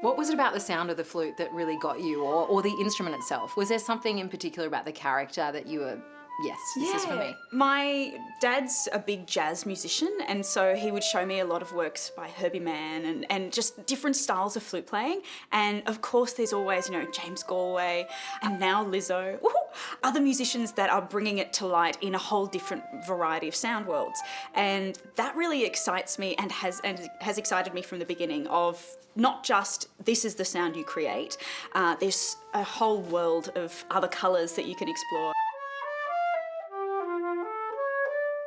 What was it about the sound of the flute that really got you, or the instrument itself? Was there something in particular about the character that you were, yes, this is for me? My dad's a big jazz musician, and so he would show me a lot of works by Herbie Mann and just different styles of flute playing. And of course there's always, James Galway and now Lizzo, other musicians that are bringing it to light in a whole different variety of sound worlds. And that really excites me and has excited me from the beginning of not just this is the sound you create, there's a whole world of other colours that you can explore.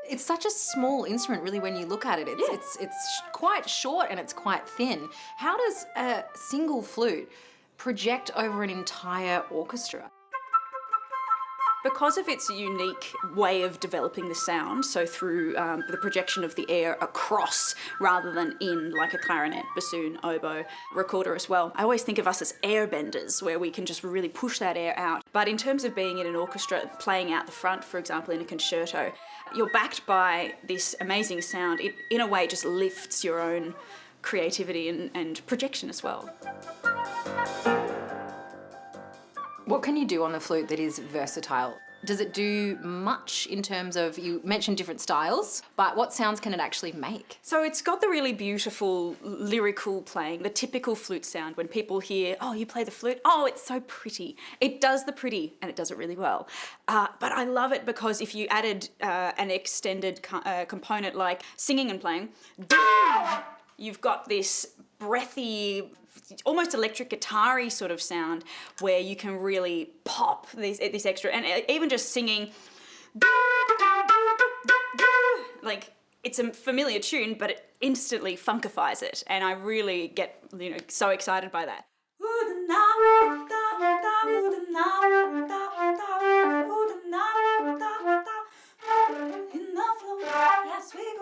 It's such a small instrument, really, when you look at it. It's quite short and it's quite thin. How does a single flute project over an entire orchestra? Because of its unique way of developing the sound, so through the projection of the air across rather than in, like a clarinet, bassoon, oboe, recorder as well, I always think of us as airbenders, where we can just really push that air out. But in terms of being in an orchestra, playing out the front, for example, in a concerto, you're backed by this amazing sound. It, in a way, just lifts your own creativity and projection as well. What can you do on the flute that is versatile? Does it do much in terms of, you mentioned different styles, but what sounds can it actually make? So it's got the really beautiful lyrical playing, the typical flute sound. When people hear, oh, you play the flute, oh, it's so pretty. It does the pretty and it does it really well. But I love it because if you added an extended component like singing and playing, you've got this breathy, almost electric guitar-y sort of sound where you can really pop this extra, and even just singing, like, it's a familiar tune, but it instantly funkifies it, and I really get, so excited by that.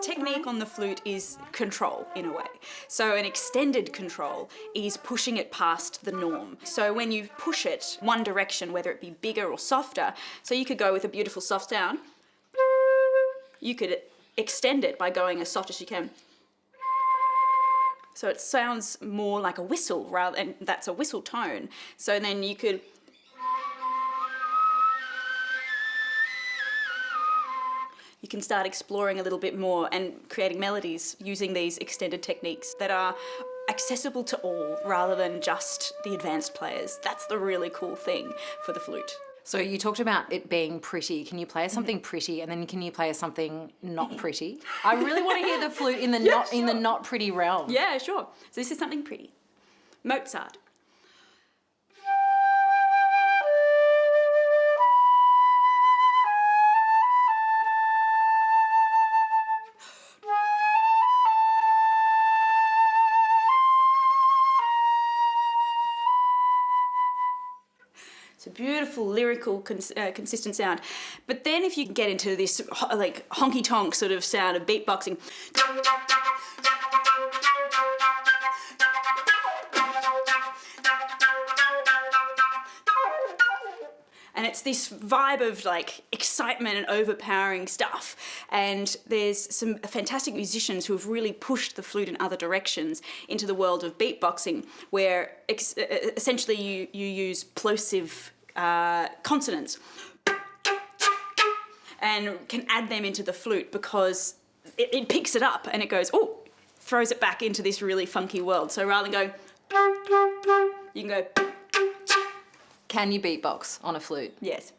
Technique on the flute is control, in a way. So an extended control is pushing it past the norm. So when you push it one direction, whether it be bigger or softer, so you could go with a beautiful soft sound, you could extend it by going as soft as you can. So it sounds more like a whistle, and that's a whistle tone. So then you could start exploring a little bit more and creating melodies using these extended techniques that are accessible to all rather than just the advanced players. That's the really cool thing for the flute. So you talked about it being pretty. Can you play something pretty, and then can you play something not pretty? I really want to hear the flute in the in the not pretty realm. Yeah, sure. So this is something pretty. Mozart. It's a beautiful, lyrical, consistent sound. But then if you get into this like honky-tonk sort of sound of beatboxing, and it's this vibe of like excitement and overpowering stuff. And there's some fantastic musicians who have really pushed the flute in other directions into the world of beatboxing, where essentially you use plosive consonants and can add them into the flute because it picks it up and it goes, oh, throws it back into this really funky world. So rather than going, you can go. Can you beatbox on a flute? Yes.